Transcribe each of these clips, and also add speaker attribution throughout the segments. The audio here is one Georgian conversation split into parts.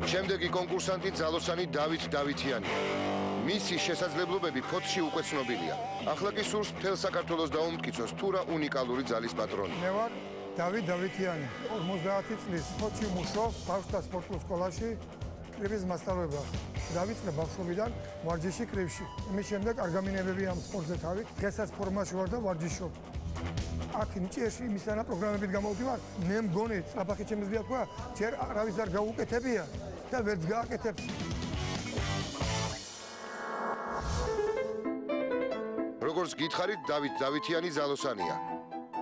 Speaker 1: შემდეგი კონკურსანტი ძალოსანი დავით დავითიანი. მისი შესაძლებლობები ფოთში უკვე ცნობილია. ახლა კი სურს მთელ საქართველოს დაუმტკიცოს თუ რა უნიკალური ძალის პატრონი.
Speaker 2: მე ვარ დავით დავითიანი. 50 წლის ფოთში მუშაობ ბავშვთა სპორტულ სკოლაში კრივის მასწავლებლად. დავიწყე ბავშვობიდან ვარჯიში კრივში. იმის შემდეგ არ გამინებები ამ სპორტზე თავი. დღესაც ფორმაში ვარ და ვარჯიშობ. აქ ნიჭიერში იმისანა პროგრამებით გამოვდივარ. მე მგონი საფახი შემიძლია თქვა, ჯერ არავის არ გაუკეთებია და ვერც გააკეთებს.
Speaker 1: როგორც გითხარით, დავით დავითიანი ძალოსანია.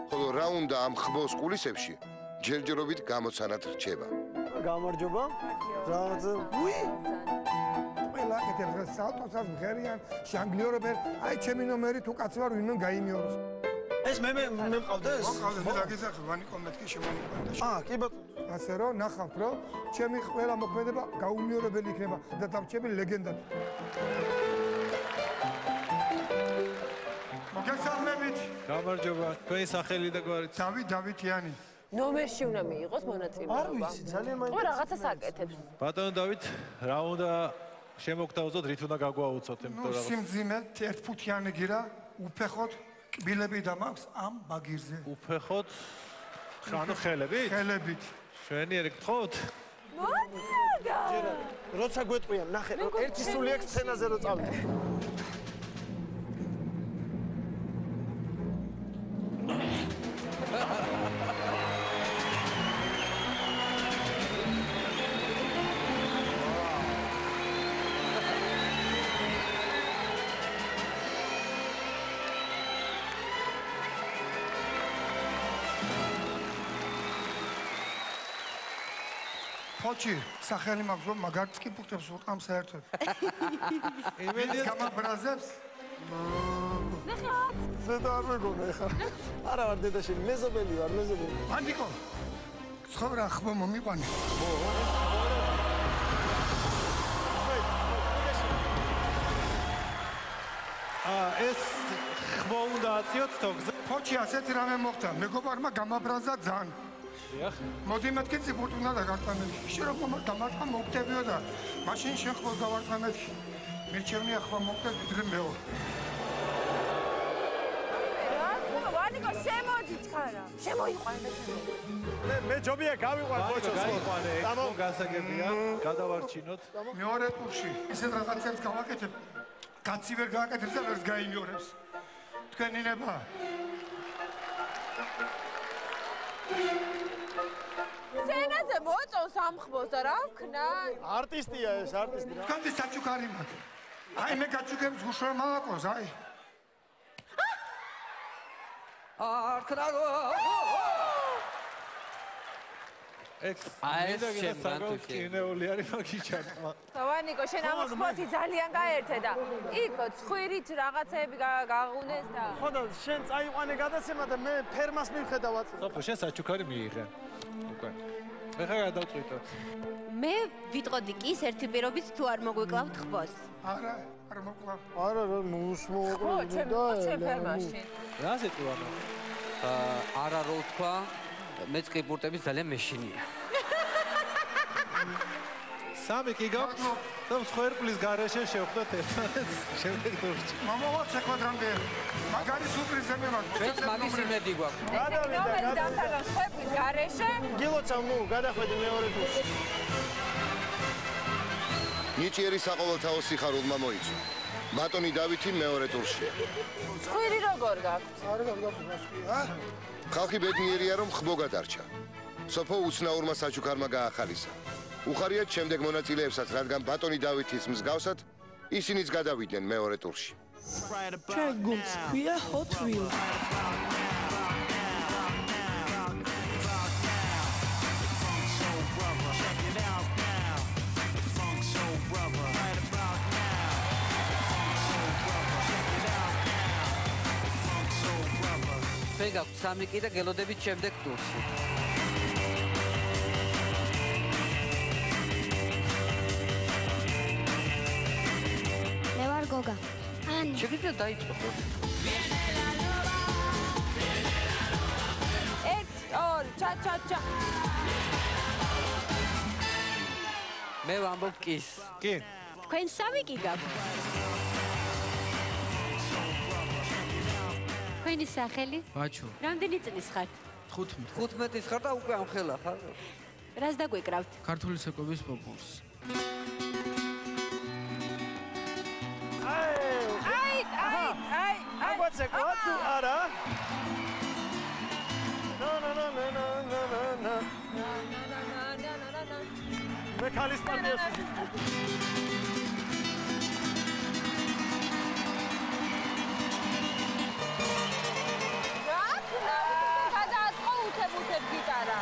Speaker 1: ხოლო რა უნდა ამ ხბოს კულისებში, ჯერჯერობით გამოცანად რჩება.
Speaker 3: გამარჯობა.
Speaker 2: ყველა აკეთებს სალტოსაც მღერიან, ჟანგლიორობენ. აი ჩემი ნომერი თუ კაცი ვარ ვინმე გაიმიოროს.
Speaker 3: ეს მე მყავდეს?
Speaker 2: მოყავდა მე დაგიზახე ვანიკო მეთქი შემომიყვანდა.
Speaker 3: კი ბატონო.
Speaker 2: ასე რომ ნახავთ რომ ჩემი ყველა მოქმედება გაუმიორებელი იქნება და დამრჩები ლეგენდად. მოგესალმებით.
Speaker 4: გამარჯობა. თქვენი სახელი და გვარით?
Speaker 2: დავით დავითიანი.
Speaker 5: ნომერში უნდა მიიღოს მონაწილეობა.
Speaker 3: არ ვიცი, ძალიან მაინტერესებს.
Speaker 5: ო რაღაცას აკეთებს.
Speaker 4: ბატონო დავით, რა უნდა შემოგთავაზოთ, რით უნდა გაგვაუცოთ,
Speaker 2: ნუ სიმძიმე ერთფუთიანი გირა, უფეხოთ კბილები და მაქვს ამ ბაგირზე.
Speaker 4: უფეხოთ ანუ ხელებით?
Speaker 2: ხელებით.
Speaker 4: შვენიერი გთხოვთ?
Speaker 5: მოდიოდა.
Speaker 3: როცა გვეტყვიან, ნახე, ერთი სული აქ სცენაზე რო წავიდე.
Speaker 2: ფოჩი, სახელი მაქვს რომ მაგარ წკიპუხტებს ვიყამ საერთოდ.
Speaker 4: იმედია
Speaker 2: გამაბრაზებს.
Speaker 5: ნახე
Speaker 3: ზედა არ მეგონა ეხლა. არა ვარ დედაშენი, მეზობელი ვარ, მეზობელი.
Speaker 2: ანტიკო. ცხოვრა ხბო მომიყვანე.
Speaker 4: ეს ხმო უნდა აწიოთ თოგზე.
Speaker 2: ფოჩი ასეთი რამე მოხდა, მეგობარმა გამაბრაზა ძან.
Speaker 4: დიახ.
Speaker 2: მოდი მეთქი ციფრ უნდა დაგარტყამები. შენ რომ დამარტყა მოგდებიო და მაშინ შენ ხო გავარტყამები. მირჩევნია ხმა მოგდეს ვიდრე მეორე.
Speaker 5: ვანიკო შემოდი ჩქარა. შემოიყვანე მე.
Speaker 3: მე ჯობია გავიყვან ბოჭოს.
Speaker 4: გაიყვანე, ხო გასაგებია. გადავარჩინოთ.
Speaker 2: მეორე ტურში ისეთ რაღაცებს გავაკეთებ. კაცი ვერ გააკეთებს და ვერც გაიმიორებს. თქვენი ნება.
Speaker 5: სცენაზე მოწონს ამ ხბოს და რა ვქნა?
Speaker 3: არტისტია ეს, არტისტი რა.
Speaker 2: თქვენი საჩუქარი მაქვს. აი მე გაჩუქებს გუშინ მალაკოს, აი.
Speaker 4: ეს შემდგომ კინეული არის მაგიჩარტმა.
Speaker 5: ვანიკო შენ ამ ხბოთი ძალიან გაერთე და იქ ცხვირით რაღაცები გაღუნეს და
Speaker 3: ხო და შენ წაიყვანე გადაცემა და მე ფერმას მივხედავად.
Speaker 4: სოფო შენ საჩუქარი მიიღე. უკვე. ეხლა გადავწყვიტოთ.
Speaker 6: მე ვიტყოდი კი ერთი პირობით თუ არ მოგვიკლავთ ხბოს.
Speaker 2: არა, არ მოკლავ.
Speaker 3: არა რა, ნუს მოუყრდი და
Speaker 5: ჩემ ფერმაში.
Speaker 4: რა ზეთო ანუ?
Speaker 7: არა რო თქვა, მეც კიპურტები ძალიან მეშინია.
Speaker 4: სამი კი გაქვთ? და მსხვერპლის გარეშე შევხვდათ ერთმანეთს შემდეგ თურში.
Speaker 2: მომავალ შეხვედრამდე მაგარი სურპრიზი მე მაქვს.
Speaker 7: ჩვენც მაგის იმედი გვაქვს.
Speaker 5: რომელი დამთაგა მსხვერპლის გარეშე?
Speaker 3: გილოცავ, ნუ გადახვედი მეორე ტურში.
Speaker 1: ნიჭიერი საყოველთაო სიხარულმა მოიწვა. ბატონი დავითი მეორე ტურში.
Speaker 5: ცხვირი როგორ გაქვთ?
Speaker 3: არ გავგავ მასკი,
Speaker 1: ხალხი ბედნიერია რომ ხბო გადარჩა. სოფო უცნაურმა საჩუქარმა გაახალისა. უხარიათ შემდეგ მონაწილეებსაც, რადგან ბატონი დავითის მსგავსად ისინიც გადავიდნენ მეორე ტურში.
Speaker 8: ჩვენ გუნდს ქვია Hot Wheels.
Speaker 7: ჩვენ გაქვთ სამი კი და გელოდებით შემდეგ ტურში.
Speaker 6: მე ვარ გოგა. ანა.
Speaker 7: შეგვიძლია დაიწყოთ.
Speaker 5: 1 2 ჩა ჩა ჩა.
Speaker 7: მე ვამბობ კის.
Speaker 4: კი.
Speaker 6: თქვენ სამი კი გაქვთ. თქვენი სახელი?
Speaker 8: ბაჩო,
Speaker 6: რამდენი წლის ხართ?
Speaker 8: 15.
Speaker 7: 15-ის ხარ და უკვე ამხელა ხარ.
Speaker 6: რას დაგვეკრავთ?
Speaker 8: ქართული ცეკვების პოპულს.
Speaker 5: აი
Speaker 3: აგვაცე კვატუ არა მე ქალის პარტიას
Speaker 5: გადააწყო უთებ გიტარა.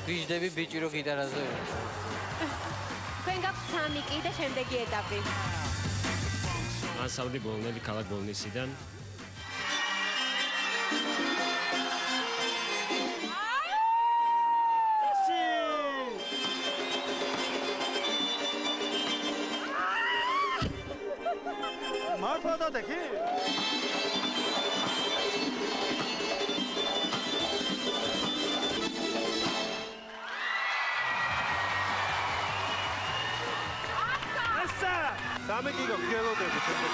Speaker 7: გიჟდები ბიჭი რო გიტარაზე.
Speaker 6: თქვენ გაქვთ სამი კი და შემდეგი ეტაპი.
Speaker 9: ანსამბლი ბოლნელი ქალაქ ბოლნისიდან.
Speaker 3: მართლა დადექი?
Speaker 4: სამი კი გაქვს გელოდები შემდეგ.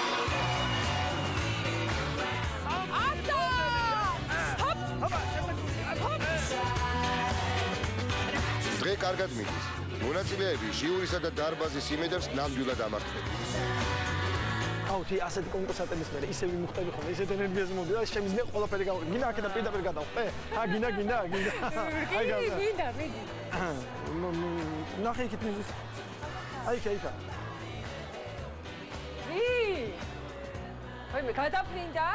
Speaker 1: დღე კარგად მიდის. მონაწილეები ჟიურისა და დარბაზის იმედებს ნამდვილად ამართლებს.
Speaker 3: აუთი ასეთი კონკურსატების მერე ისე ვიმუხტები ხოლმე, ისეთ ენერგიაზე მოვიდა, შემიძლია ყველაფერი გავყიდე. გინდა აქედან პირდაპირ გადავყე? გინდა. აი გავდა.
Speaker 5: გინდა.
Speaker 3: ნახე იქით მიზის. აი იქა.
Speaker 5: აი მე გადაფრინდა?